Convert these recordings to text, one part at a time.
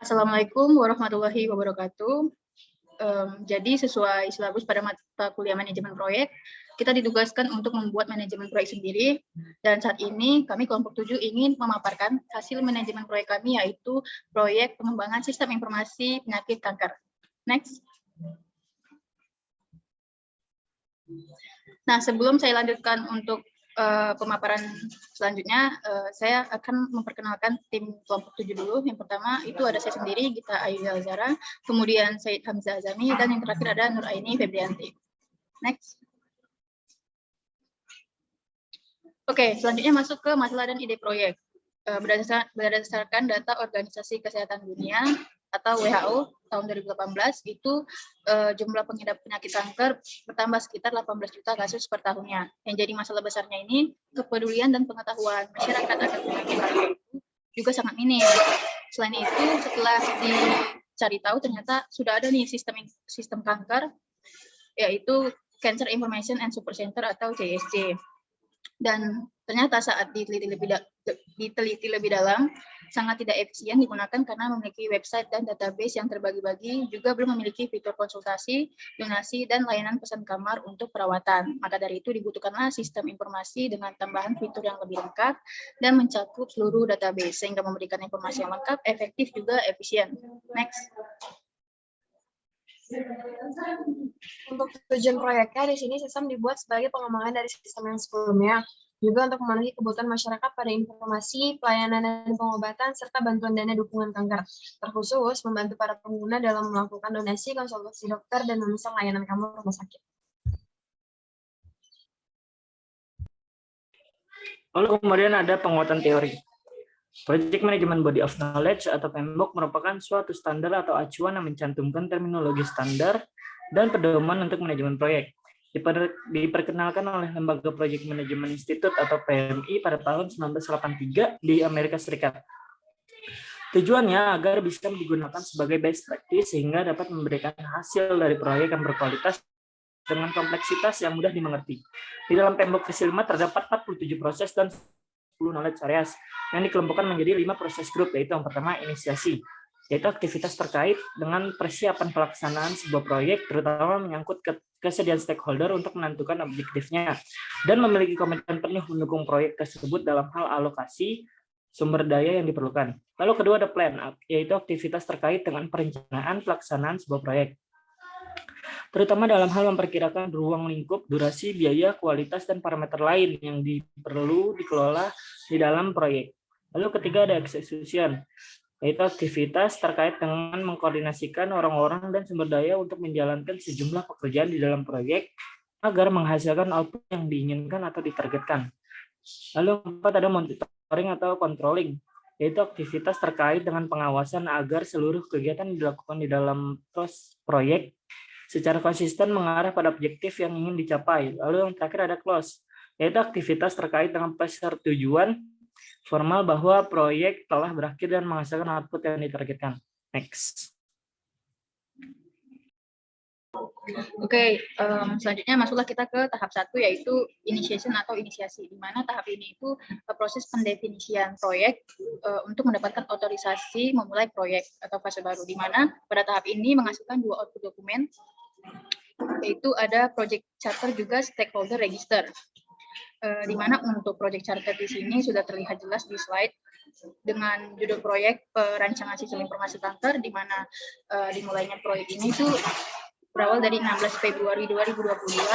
Assalamualaikum warahmatullahi wabarakatuh. Jadi sesuai silabus pada mata kuliah manajemen proyek, kita ditugaskan untuk membuat manajemen proyek sendiri. Dan saat ini kami kelompok 7 ingin memaparkan hasil manajemen proyek kami, yaitu proyek pengembangan sistem informasi penyakit kanker. Next. Nah, sebelum saya lanjutkan untuk pemaparan selanjutnya, saya akan memperkenalkan tim kelompok 7 dulu. Yang pertama itu ada saya sendiri, Gita Ayu Zara, kemudian Said Hamzah Azami, dan yang terakhir ada Nur Aini Febrianti. Next. Oke, selanjutnya masuk ke masalah dan ide proyek. Berdasarkan data Organisasi Kesehatan Dunia atau WHO tahun 2018 itu jumlah pengidap penyakit kanker bertambah sekitar 18 juta kasus per tahunnya. Yang jadi masalah besarnya ini kepedulian dan pengetahuan masyarakat akan penyakit kanker itu juga sangat minim. Selain itu, setelah dicari tahu ternyata sudah ada nih sistem kanker, yaitu Cancer Information and Support Center atau CISC. Dan ternyata saat diteliti lebih dalam, sangat tidak efisien digunakan karena memiliki website dan database yang terbagi-bagi, juga belum memiliki fitur konsultasi, donasi, dan layanan pesan kamar untuk perawatan. Maka dari itu dibutuhkanlah sistem informasi dengan tambahan fitur yang lebih lengkap dan mencakup seluruh database, sehingga memberikan informasi yang lengkap, efektif, juga efisien. Next. Untuk tujuan proyeknya, di sini sistem dibuat sebagai pengembangan dari sistem yang sebelumnya, juga untuk memenuhi kebutuhan masyarakat pada informasi, pelayanan dan pengobatan, serta bantuan dana dukungan kanker, terkhusus membantu para pengguna dalam melakukan donasi, konsultasi dokter, dan memesan layanan kamar rumah sakit. Lalu kemudian ada penguatan teori. Project Management Body of Knowledge atau PMBOK merupakan suatu standar atau acuan yang mencantumkan terminologi standar dan pedoman untuk manajemen proyek. Diperkenalkan oleh Lembaga Project Management Institute atau PMI pada tahun 1983 di Amerika Serikat. Tujuannya agar bisa digunakan sebagai best practice sehingga dapat memberikan hasil dari proyek yang berkualitas dengan kompleksitas yang mudah dimengerti. Di dalam PMBOK versi 5 terdapat 47 proses dan 10 knowledge areas yang dikelompokkan menjadi 5 proses grup, yaitu yang pertama inisiasi, yaitu aktivitas terkait dengan persiapan pelaksanaan sebuah proyek, terutama menyangkut kesediaan stakeholder untuk menentukan objektifnya dan memiliki komitmen penuh mendukung proyek tersebut dalam hal alokasi sumber daya yang diperlukan. Lalu kedua ada plan, yaitu aktivitas terkait dengan perencanaan pelaksanaan sebuah proyek, terutama dalam hal memperkirakan ruang lingkup, durasi, biaya, kualitas, dan parameter lain yang perlu dikelola di dalam proyek. Lalu ketiga ada execution, yaitu aktivitas terkait dengan mengkoordinasikan orang-orang dan sumber daya untuk menjalankan sejumlah pekerjaan di dalam proyek agar menghasilkan output yang diinginkan atau ditargetkan. Lalu keempat ada monitoring atau controlling, yaitu aktivitas terkait dengan pengawasan agar seluruh kegiatan dilakukan di dalam proyek secara konsisten mengarah pada objektif yang ingin dicapai. Lalu yang terakhir ada close, yaitu aktivitas terkait dengan persetujuan formal bahwa proyek telah berakhir dan menghasilkan output yang ditargetkan. Next. Oke, selanjutnya masuklah kita ke tahap 1, yaitu initiation atau inisiasi, di mana tahap ini itu proses pendefinisian proyek untuk mendapatkan otorisasi memulai proyek atau fase baru, di mana pada tahap ini menghasilkan 2 output dokumen, yaitu ada project charter juga stakeholder register, di mana untuk project charter di sini sudah terlihat jelas di slide dengan judul proyek perancangan sistem informasi kanker, di mana dimulainya proyek ini tuh berawal dari 16 Februari 2022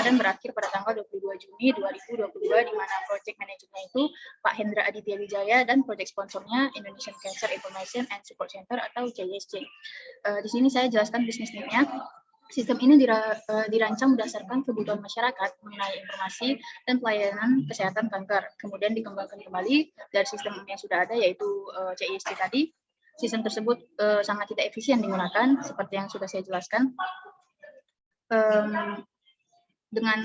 dan berakhir pada tanggal 22 Juni 2022, di mana project manajernya itu Pak Hendra Aditya Wijaya dan project sponsornya Indonesian Cancer Information and Support Center atau CISC. Di sini saya jelaskan bisnis need-nya. Sistem ini dirancang berdasarkan kebutuhan masyarakat mengenai informasi dan pelayanan kesehatan kanker, kemudian dikembangkan kembali dari sistem yang sudah ada, yaitu CISC tadi. Sistem tersebut sangat tidak efisien digunakan, seperti yang sudah saya jelaskan. Dengan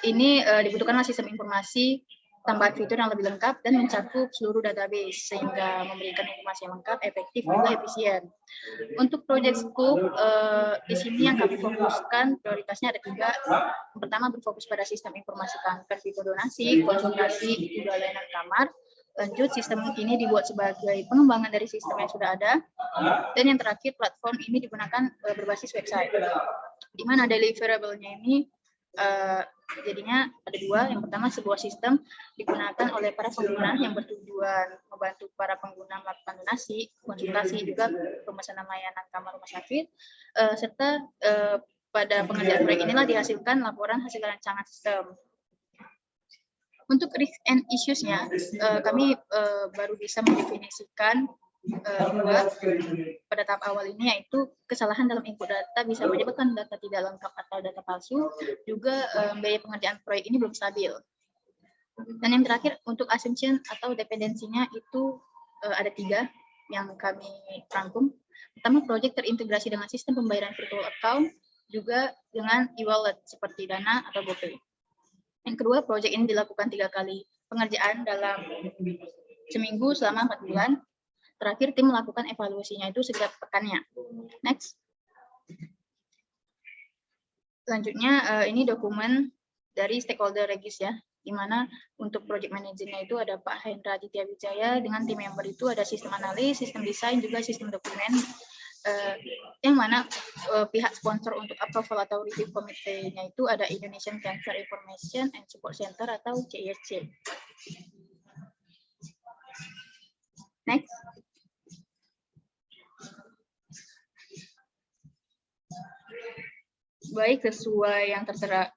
ini dibutuhkanlah sistem informasi tambahan fitur yang lebih lengkap dan mencakup seluruh database sehingga memberikan informasi yang lengkap, efektif, juga efisien. Untuk project scope di sini yang kami fokuskan prioritasnya ada 3. Yang pertama berfokus pada sistem informasi kanker, fitur donasi, konsultasi, juga layanan kamar. Lanjut, sistem ini dibuat sebagai pengembangan dari sistem yang sudah ada. Dan yang terakhir, platform ini digunakan berbasis website. Di mana deliverable-nya ini jadinya ada dua. Yang pertama, sebuah sistem digunakan oleh para pengguna yang bertujuan membantu para pengguna melakukan donasi, konsultasi, juga pemesanan layanan kamar rumah sakit, serta pada pengerjaan proyek inilah dihasilkan laporan hasil rancangan sistem. Untuk risk and issues-nya, kami baru bisa mendefinisikan dua pada tahap awal ini, yaitu kesalahan dalam input data bisa menyebabkan data tidak lengkap atau data palsu, juga biaya pengerjaan proyek ini belum stabil. Dan yang terakhir, untuk assumption atau dependensinya itu ada 3 yang kami rangkum. Pertama, proyek terintegrasi dengan sistem pembayaran virtual account, juga dengan e-wallet seperti Dana atau GoPay. Yang kedua, proyek ini dilakukan 3 kali pengerjaan dalam seminggu selama 4 bulan. Terakhir, tim melakukan evaluasinya itu setiap pekannya. Next. Selanjutnya, ini dokumen dari stakeholder Regis ya, di mana untuk project manajernya itu ada Pak Hendra Aditya Wijaya, dengan tim member itu ada sistem analis, sistem desain, juga sistem dokumen, yang mana pihak sponsor untuk approval atau review komitenya itu ada Indonesian Cancer Information and Support Center atau CISC. Next. Baik, sesuai yang tertera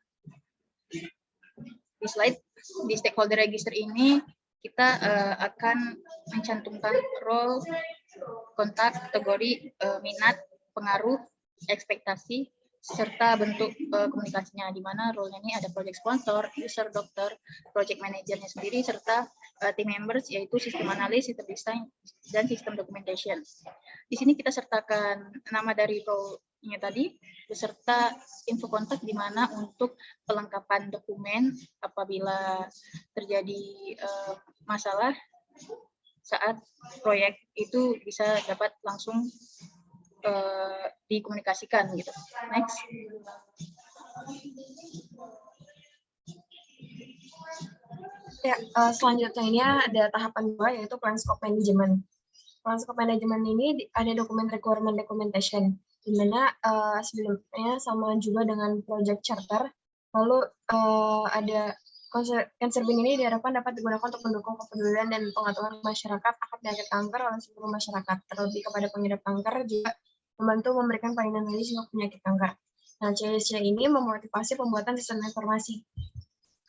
di slide, di stakeholder register ini kita akan mencantumkan role, kontak, kategori, minat, pengaruh, ekspektasi, serta bentuk komunikasinya, di mana role-nya ini ada project sponsor, user, dokter, project manajernya sendiri, serta team members, yaitu sistem analis, sistem desain, dan sistem documentation. Di sini kita sertakan nama dari role-nya tadi, beserta info kontak di mana untuk pelengkapan dokumen apabila terjadi masalah saat proyek itu bisa dapat langsung dikomunikasikan gitu. Next. Ya, selanjutnya ini ada tahapan 2, yaitu plan scope management. Plan scope management ini ada dokumen requirement documentation, di mana sebelumnya sama juga dengan project charter. Lalu ada Cancer Bin ini diharapkan dapat digunakan untuk mendukung kepedulian dan pengetahuan masyarakat akan penyakit kanker oleh seluruh masyarakat, terlebih kepada pengidap kanker, juga membantu memberikan pelayanan medis untuk penyakit kanker. Nah, CISC ini memotivasi pembuatan sistem informasi.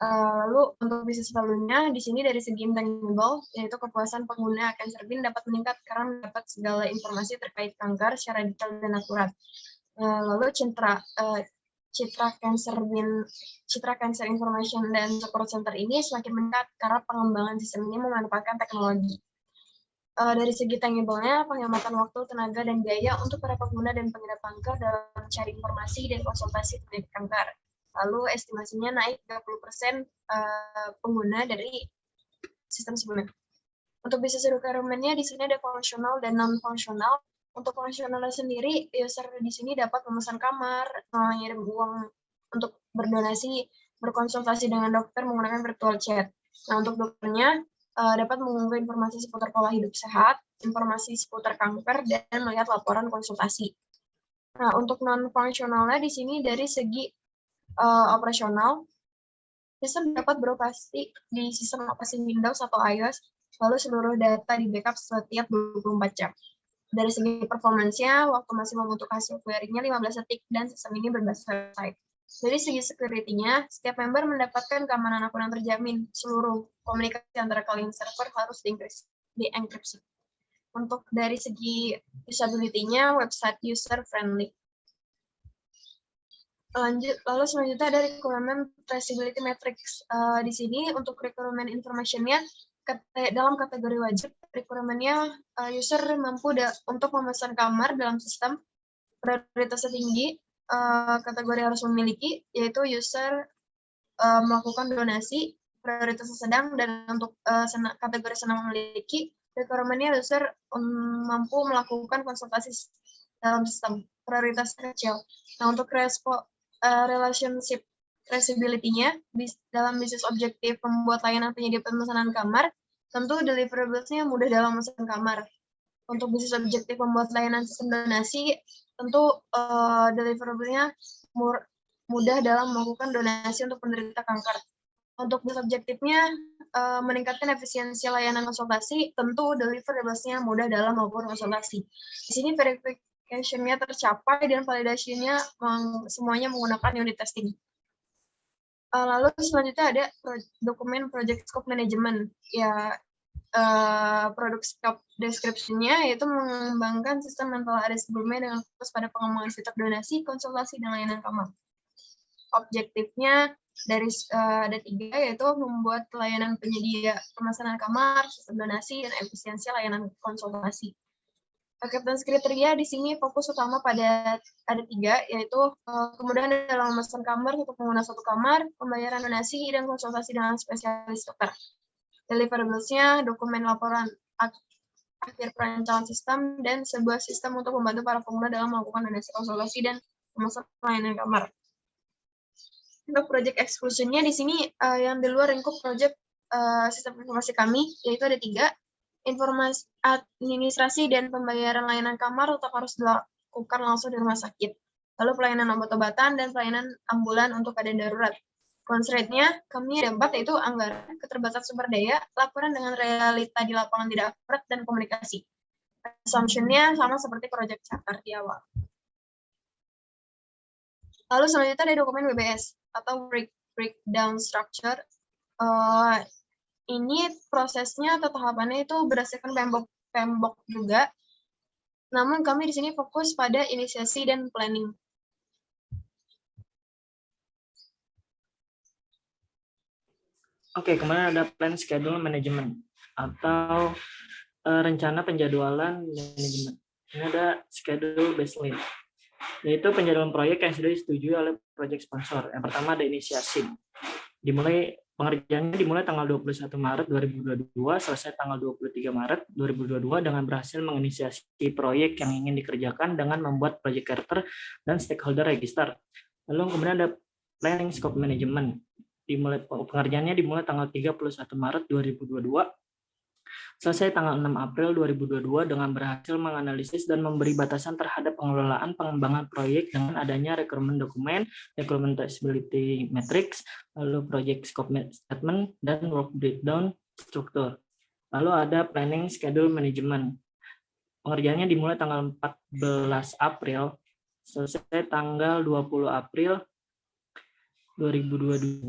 Lalu untuk bisnis value-nya di sini dari segi intangible, yaitu kepuasan pengguna Cancer Bin dapat meningkat karena mendapat segala informasi terkait kanker secara detail dan akurat. Lalu Citra Cancer Information dan Support Center ini semakin meningkat karena pengembangan sistem ini memanfaatkan teknologi. Dari segi tangible-nya, penghematan waktu, tenaga, dan biaya untuk para pengguna dan pengidap kanker dalam mencari informasi dan konsultasi terkait kanker. Lalu estimasinya naik 30% pengguna dari sistem sebelumnya. Untuk bisnis requirement-nya di sini ada fungsional dan non-fungsional. Untuk fungsionalnya sendiri, user di sini dapat memesan kamar, mengirim uang untuk berdonasi, berkonsultasi dengan dokter menggunakan virtual chat. Nah, untuk dokternya dapat mengunggah informasi seputar pola hidup sehat, informasi seputar kanker, dan melihat laporan konsultasi. Nah, untuk non-fungsionalnya di sini dari segi operasional, sistem dapat beroperasi di sistem operasi Windows atau iOS, lalu seluruh data di backup setiap 24 jam. Dari segi performance-nya, waktu maksimum untuk hasil query-nya 15 detik, dan sistem ini berbasis website. Dari segi security-nya, setiap member mendapatkan keamanan akun yang terjamin. Seluruh komunikasi antara client server harus di-enkripsi. Untuk dari segi usability-nya, website user-friendly. Lalu selanjutnya ada requirement traceability matrix. Di sini untuk requirement information-nya dalam kategori wajib, requirement-nya user mampu untuk memesan kamar dalam sistem, prioritasnya tinggi, kategori harus memiliki, yaitu user melakukan donasi, prioritasnya sedang, dan untuk kategori senang memiliki, requirement-nya user mampu melakukan konsultasi dalam sistem, prioritasnya kecil. Nah, untuk relationship traceability-nya dalam bisnis objektif pembuat layanan penyedia pemesanan kamar, Tentu deliverables-nya mudah dalam memesan kamar. Untuk bisnis objektif membuat layanan sistem donasi, tentu deliverable-nya mudah dalam melakukan donasi untuk penderita kanker. Untuk bisnis objektifnya meningkatkan efisiensi layanan konsultasi, tentu deliverables-nya mudah dalam melakukan konsultasi. Di sini verification-nya tercapai dan validasinya semuanya menggunakan unit testing. Lalu selanjutnya ada dokumen project scope management. Ya, produk scope description-nya yaitu mengembangkan sistem yang telah ada sebelumnya dengan fokus pada pengembangan fitur donasi, konsultasi, dan layanan kamar. Objektifnya ada 3, yaitu membuat layanan penyedia pemesanan kamar, sistem donasi, dan efisiensi layanan konsultasi. Acceptance kriteria di sini fokus utama pada ada 3, yaitu kemudahan dalam memesan kamar untuk pengguna satu kamar, pembayaran donasi, dan konsultasi dengan spesialis dokter. Deliverables-nya dokumen laporan akhir perancangan sistem dan sebuah sistem untuk membantu para pengguna dalam melakukan donasi, konsultasi, dan memesan layanan kamar. Untuk project exclusion-nya di sini yang di luar lingkup project sistem informasi kami, yaitu ada 3. Informasi administrasi dan pembayaran layanan kamar tetap harus dilakukan langsung di rumah sakit. Lalu pelayanan obat-obatan dan pelayanan ambulan untuk keadaan darurat. Constraint-nya kami ada 4, yaitu anggaran, keterbatasan sumber daya, laporan dengan realita di lapangan tidak akurat, dan komunikasi. Assumption-nya sama seperti project charter di awal. Lalu selanjutnya ada dokumen WBS atau breakdown structure. Ini prosesnya atau tahapannya itu berdasarkan PMBOK juga. Namun kami di sini fokus pada inisiasi dan planning. Oke, kemudian ada plan schedule management atau rencana penjadwalan manajemen. Ini ada schedule baseline, yaitu penjadwalan proyek yang sudah disetujui oleh project sponsor. Yang pertama ada inisiasi. Pengerjaannya dimulai tanggal 21 Maret 2022, selesai tanggal 23 Maret 2022 dengan berhasil menginisiasi proyek yang ingin dikerjakan dengan membuat project charter dan stakeholder register. Lalu kemudian ada planning scope management. Pengerjaannya dimulai tanggal 31 Maret 2022, selesai tanggal 6 April 2022 dengan berhasil menganalisis dan memberi batasan terhadap pengelolaan pengembangan proyek dengan adanya requirement dokumen, requirement traceability matrix, lalu project scope statement, dan work breakdown struktur. Lalu ada planning schedule management. Pengerjaannya dimulai tanggal 14 April, selesai tanggal 20 April 2022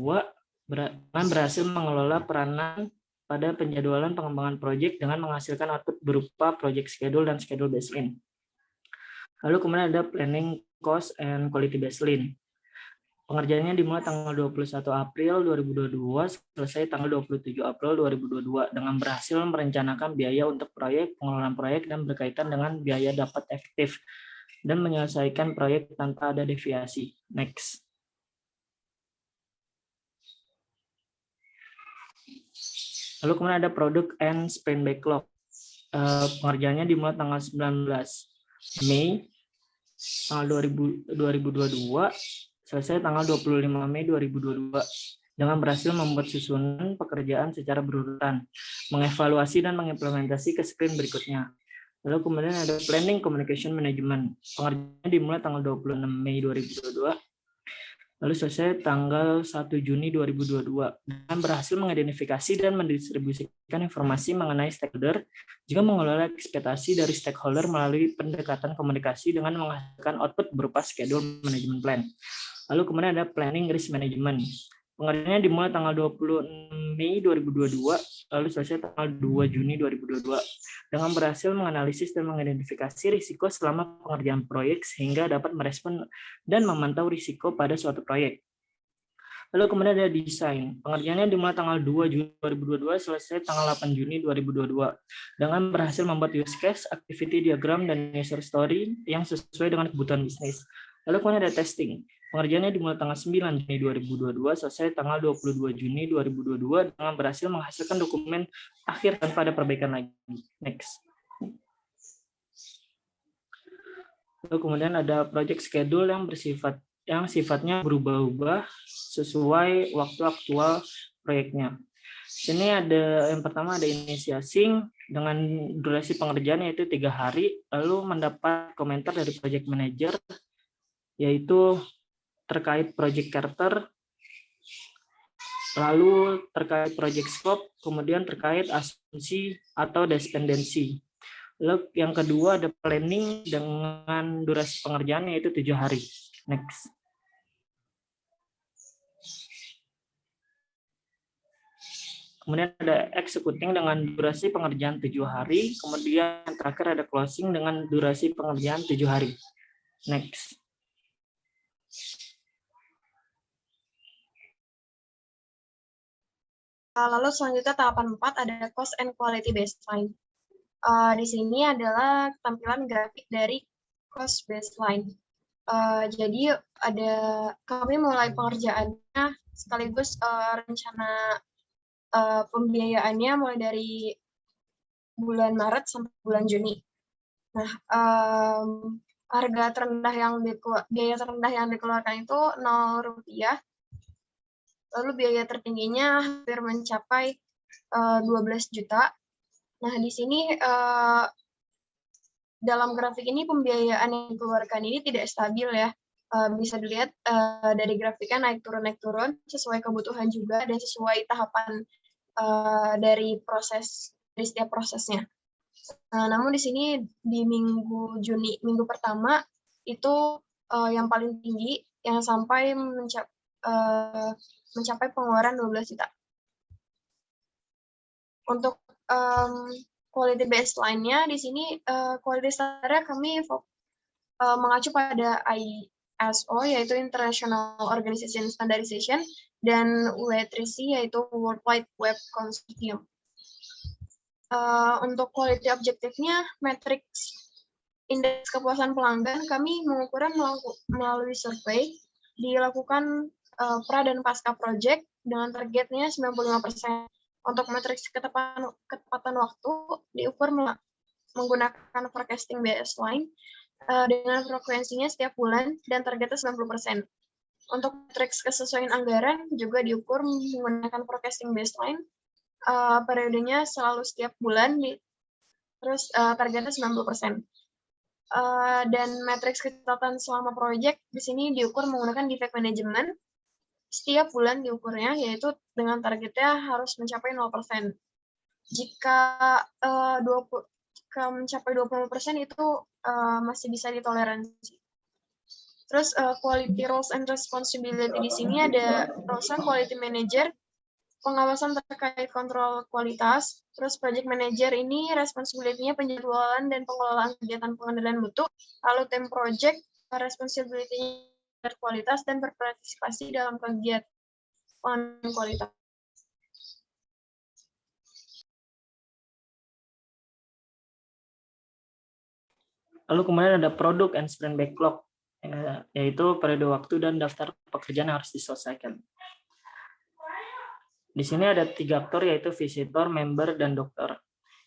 dengan berhasil mengelola peranan pada penjadwalan pengembangan proyek dengan menghasilkan output berupa project schedule dan schedule baseline. Lalu kemudian ada planning cost and quality baseline. Pengerjaannya dimulai tanggal 21 April 2022, selesai tanggal 27 April 2022 dengan berhasil merencanakan biaya untuk proyek, pengelolaan proyek, dan berkaitan dengan biaya dapat efektif dan menyelesaikan proyek tanpa ada deviasi. Next. Lalu kemudian ada product and sprint backlog. Pengerjaannya dimulai tanggal 19 Mei tanggal 2022, selesai tanggal 25 Mei 2022 dengan berhasil membuat susunan pekerjaan secara berurutan, mengevaluasi dan mengimplementasi ke sprint berikutnya. Lalu kemudian ada planning communication management. Pengerjaannya dimulai tanggal 26 Mei 2022, lalu selesai tanggal 1 Juni 2022 dan berhasil mengidentifikasi dan mendistribusikan informasi mengenai stakeholder, juga mengelola ekspektasi dari stakeholder melalui pendekatan komunikasi dengan menghasilkan output berupa schedule management plan. Lalu kemudian ada planning risk management. Pengerjaannya dimulai tanggal 20 Mei 2022, lalu selesai tanggal 2 Juni 2022 dengan berhasil menganalisis dan mengidentifikasi risiko selama pengerjaan proyek sehingga dapat merespon dan memantau risiko pada suatu proyek. Lalu kemudian ada desain. Pengerjaannya dimulai tanggal 2 Juni 2022, selesai tanggal 8 Juni 2022 dengan berhasil membuat use case, activity diagram, dan user story yang sesuai dengan kebutuhan bisnis. Lalu kemudian ada testing. Pengerjaannya dimulai tanggal 9 Juni 2022, selesai tanggal 22 Juni 2022 dengan berhasil menghasilkan dokumen akhir tanpa ada perbaikan lagi. Next. Lalu kemudian ada project schedule yang sifatnya berubah-ubah sesuai waktu aktual proyeknya. Sini ada yang pertama ada initiating dengan durasi pengerjaan yaitu 3 hari, lalu mendapat komentar dari project manager yaitu terkait project character, lalu terkait project scope, kemudian terkait asumsi atau dependensi. Lalu yang kedua ada planning dengan durasi pengerjaan yaitu 7 hari. Next. Kemudian ada executing dengan durasi pengerjaan 7 hari. Kemudian terakhir ada closing dengan durasi pengerjaan 7 hari. Next. Lalu selanjutnya tahapan 4 ada cost and quality baseline. Di sini adalah tampilan grafik dari cost baseline. Jadi kami mulai pengerjaannya sekaligus rencana pembiayaannya mulai dari bulan Maret sampai bulan Juni. Nah, biaya terendah yang dikeluarkan itu Rp0. Lalu biaya tertingginya hampir mencapai 12 juta. Nah, di sini dalam grafik ini pembiayaan yang dikeluarkan ini tidak stabil ya. Bisa dilihat dari grafiknya naik turun sesuai kebutuhan juga dan sesuai tahapan dari setiap prosesnya. Namun di sini di minggu pertama itu yang paling tinggi yang sampai mencapai pengeluaran 12 juta. Untuk quality baseline-nya di sini quality standar-nya kami mengacu pada ISO yaitu International Organization Standardization dan W3C yaitu World Wide Web Consortium. Untuk quality objektifnya matriks indeks kepuasan pelanggan kami mengukurnya melalui survei dilakukan pra dan pasca project dengan targetnya 95%. Untuk matriks ketepatan waktu diukur menggunakan forecasting baseline dengan frekuensinya setiap bulan dan targetnya 90%. Untuk matriks kesesuaian anggaran juga diukur menggunakan forecasting baseline, periodenya selalu setiap bulan, terus targetnya 90%. Dan matriks catatan selama proyek di sini diukur menggunakan defect management. Setiap bulan diukurnya, yaitu dengan targetnya harus mencapai 0%. Jika mencapai 20% itu masih bisa ditoleransi. Terus quality roles and responsibility di sini ada roles quality manager, pengawasan terkait kontrol kualitas. Terus project manager ini responsibility-nya penjadwalan dan pengelolaan kegiatan pengendalian mutu. Lalu tim project responsibility kualitas dan berpartisipasi dalam kegiatan kualitas. Lalu kemudian ada product and sprint backlog, yaitu periode waktu dan daftar pekerjaan yang harus diselesaikan. Di sini ada 3 aktor yaitu visitor, member, dan dokter.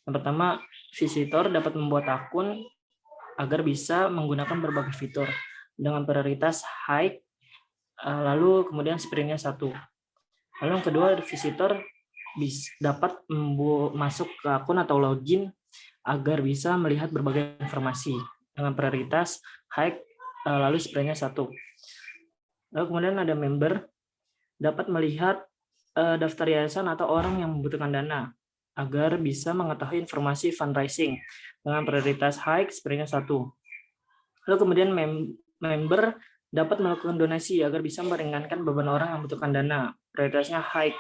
Yang pertama, visitor dapat membuat akun agar bisa menggunakan berbagai fitur dengan prioritas high, lalu kemudian sprintnya 1. Lalu yang kedua, visitor dapat masuk ke akun atau login agar bisa melihat berbagai informasi dengan prioritas high, lalu sprintnya 1. Lalu kemudian ada member dapat melihat daftar yayasan atau orang yang membutuhkan dana agar bisa mengetahui informasi fundraising dengan prioritas high, sprintnya 1. Lalu kemudian member dapat melakukan donasi agar bisa meringankan beban orang yang membutuhkan dana, prioritasnya high,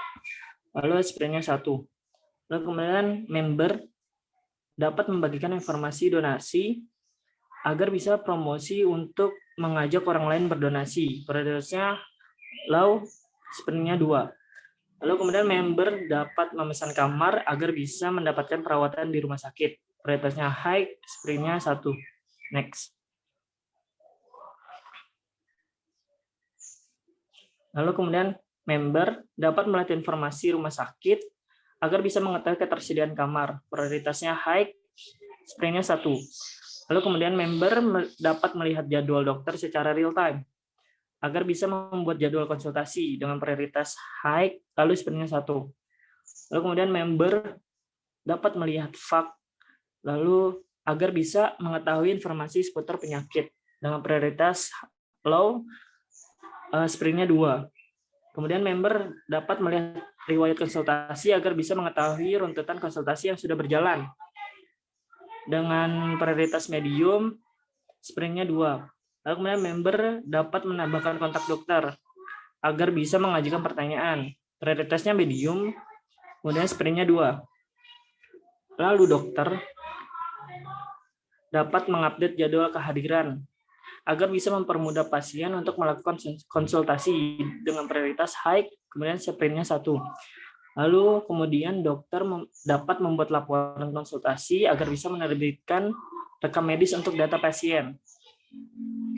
lalu sprintnya 1. Lalu kemudian member dapat membagikan informasi donasi agar bisa promosi untuk mengajak orang lain berdonasi, prioritasnya low, sprintnya 2. Lalu kemudian member dapat memesan kamar agar bisa mendapatkan perawatan di rumah sakit, prioritasnya high, sprintnya 1. Next. Lalu kemudian member dapat melihat informasi rumah sakit agar bisa mengetahui ketersediaan kamar, prioritasnya high, sprintnya 1. Lalu kemudian member dapat melihat jadwal dokter secara real time agar bisa membuat jadwal konsultasi dengan prioritas high, lalu sprintnya 1. Lalu kemudian member dapat melihat fak, lalu agar bisa mengetahui informasi seputar penyakit dengan prioritas low, sprintnya 2. Kemudian member dapat melihat riwayat konsultasi agar bisa mengetahui runtutan konsultasi yang sudah berjalan dengan prioritas medium, sprintnya 2. Lalu kemudian member dapat menambahkan kontak dokter agar bisa mengajukan pertanyaan. Prioritasnya medium, kemudian sprintnya 2. Lalu dokter dapat mengupdate jadwal kehadiran agar bisa mempermudah pasien untuk melakukan konsultasi dengan prioritas high, kemudian sprintnya 1. Lalu kemudian dokter dapat membuat laporan konsultasi agar bisa menerbitkan rekam medis untuk data pasien.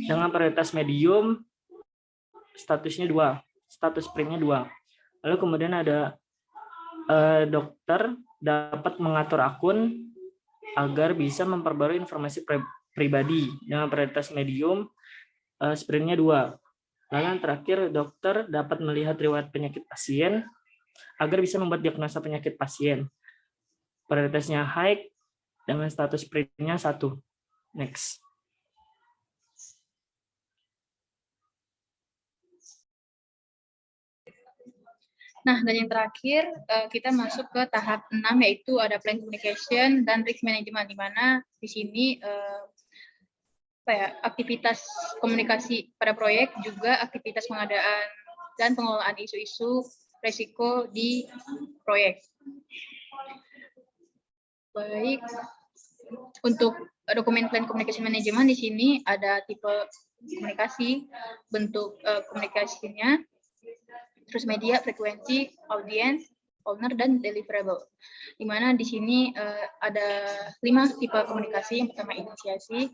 Dengan prioritas medium, statusnya 2, status sprintnya 2. Lalu kemudian ada dokter dapat mengatur akun agar bisa memperbarui informasi pribadi dengan prioritas medium, sprintnya 2. Lalu yang terakhir, dokter dapat melihat riwayat penyakit pasien agar bisa membuat diagnosa penyakit pasien. Prioritasnya high dengan status sprintnya 1. Next. Nah, dan yang terakhir kita masuk ke tahap 6, yaitu ada plan communication dan risk management, di mana di sini aktivitas komunikasi pada proyek, juga aktivitas pengadaan dan pengelolaan isu-isu risiko di proyek. Baik, untuk dokumen plan communication management di sini ada tipe komunikasi, bentuk komunikasinya, terus media, frekuensi, audiens, owner, dan deliverable. Di mana di sini ada 5 tipe komunikasi. Yang pertama inisiasi,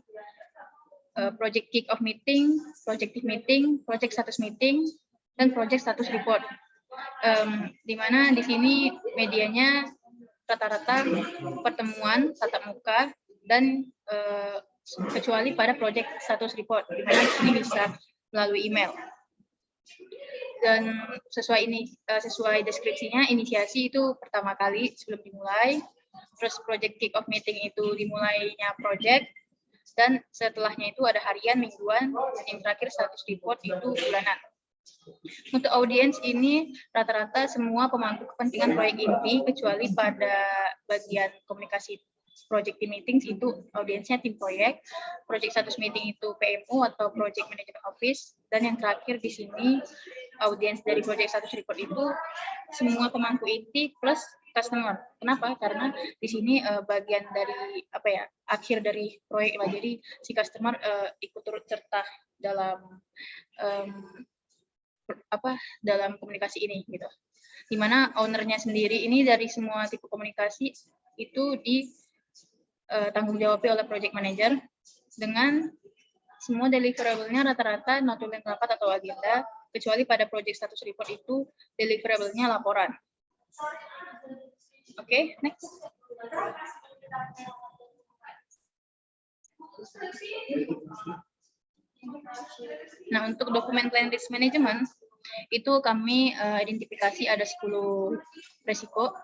project kick-off meeting, project meeting, project status meeting, dan project status report. Di mana di sini medianya rata-rata pertemuan tatap muka dan kecuali pada project status report, di mana di sini bisa melalui email. Dan sesuai deskripsinya, inisiasi itu pertama kali sebelum dimulai, terus project kick-off meeting itu dimulainya project, dan setelahnya itu ada harian, mingguan, dan yang terakhir status report itu bulanan. Untuk audiens ini rata-rata semua pemangku kepentingan proyek inti, kecuali pada bagian komunikasi project team meetings itu audiensnya tim proyek, project status meeting itu PMO atau project management office, dan yang terakhir di sini audiens dari project status report itu semua pemangku inti plus customer. Kenapa? Karena di sini bagian dari akhir dari proyek lah. Jadi si customer ikut turut serta dalam dalam komunikasi ini gitu. Dimana ownernya sendiri ini dari semua tipe komunikasi itu tanggung jawab oleh project manager, dengan semua deliverable-nya rata-rata notulen rapat atau agenda, kecuali pada project status report itu deliverable-nya laporan. Oke, next. Nah, untuk dokumen plan risk management itu kami identifikasi ada 10 risiko.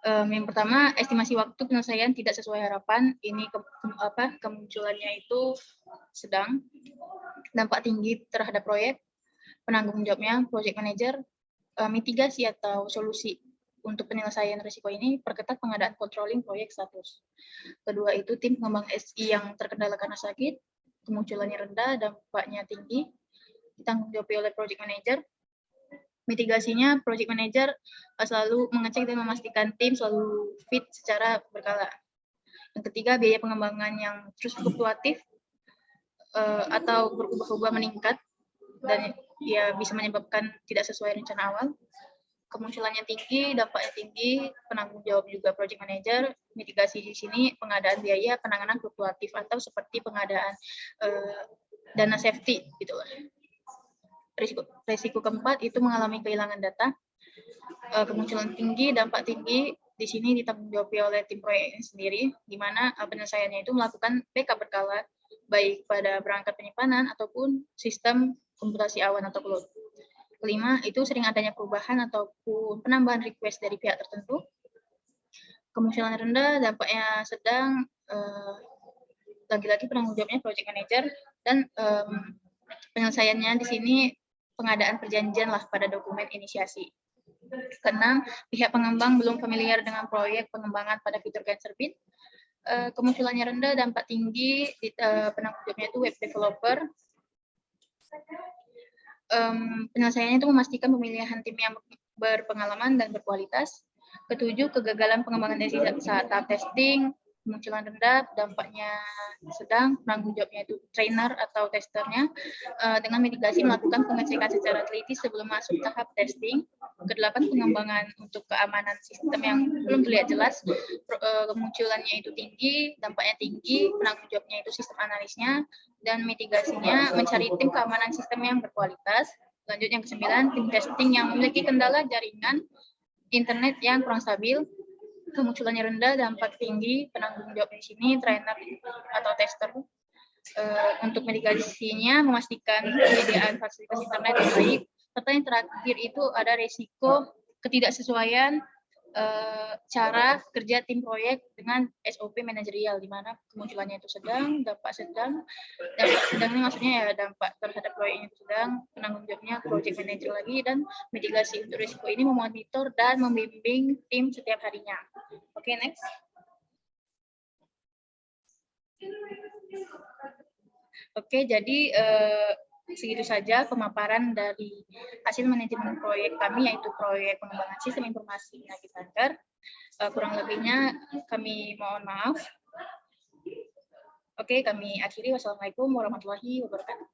Yang pertama, estimasi waktu penyelesaian tidak sesuai harapan. Ini kemunculannya itu sedang, dampak tinggi terhadap proyek, penanggung jawabnya project manager, mitigasi atau solusi untuk penyelesaian risiko ini, perketat pengadaan controlling proyek status. Kedua itu tim pengembang SI yang terkendala karena sakit, kemunculannya rendah, dampaknya tinggi, ditanggung jawab oleh project manager. Mitigasinya, project manager selalu mengecek dan memastikan tim selalu fit secara berkala. Yang ketiga, biaya pengembangan yang terus fluktuatif atau berubah-ubah meningkat dan ya bisa menyebabkan tidak sesuai rencana awal. Kemunculannya tinggi, dampaknya tinggi, penanggung jawab juga project manager. Mitigasi di sini pengadaan biaya penanganan fluktuatif atau seperti pengadaan dana safety gitulah. Risiko keempat itu mengalami kehilangan data. Kemunculan tinggi, dampak tinggi, di sini ditanggung jawab oleh tim proyek sendiri, di mana penyelesaiannya itu melakukan backup berkala, baik pada perangkat penyimpanan ataupun sistem komputasi awan atau cloud. Kelima, itu sering adanya perubahan ataupun penambahan request dari pihak tertentu. Kemunculan rendah, dampaknya sedang, lagi-lagi penanggung jawabnya project manager, dan penyelesaiannya di sini pengadaan perjanjian lah pada dokumen inisiasi. Keenam, pihak pengembang belum familiar dengan proyek pengembangan pada fitur CancerBeat. Kemunculannya rendah, dampak tinggi, penanggung jawabnya itu web developer. Penyelesaiannya itu memastikan pemilihan tim yang berpengalaman dan berkualitas. Ketujuh, kegagalan pengembangan dari saat tahap testing. Kemunculan rendah, dampaknya sedang, penanggung jawabnya itu trainer atau testernya, dengan mitigasi melakukan pengecekan secara teliti sebelum masuk tahap testing. Kedelapan, pengembangan untuk keamanan sistem yang belum terlihat jelas, kemunculannya itu tinggi, dampaknya tinggi, penanggung jawabnya itu sistem analisnya, dan mitigasinya mencari tim keamanan sistem yang berkualitas. Lanjut yang ke-9, tim testing yang memiliki kendala jaringan internet yang kurang stabil. Kemunculannya rendah, dampak tinggi, penanggung jawab di sini trainer atau tester. Untuk mitigasinya memastikan penyediaan fasilitas internet yang baik. Serta yang terakhir itu ada resiko ketidaksesuaian cara kerja tim proyek dengan SOP manajerial, di mana kemunculannya itu sedang, dampak sedang ini maksudnya ya dampak terhadap proyeknya itu sedang, penanggung jawabnya project manager lagi, dan mitigasi untuk risiko ini memonitor dan membimbing tim setiap harinya. Oke, next. Oke, jadi segitu saja pemaparan dari hasil manajemen proyek kami, yaitu proyek pengembangan sistem informasi penyakit kanker. Kurang lebihnya kami mohon maaf. Oke, kami akhiri. Wassalamualaikum warahmatullahi wabarakatuh.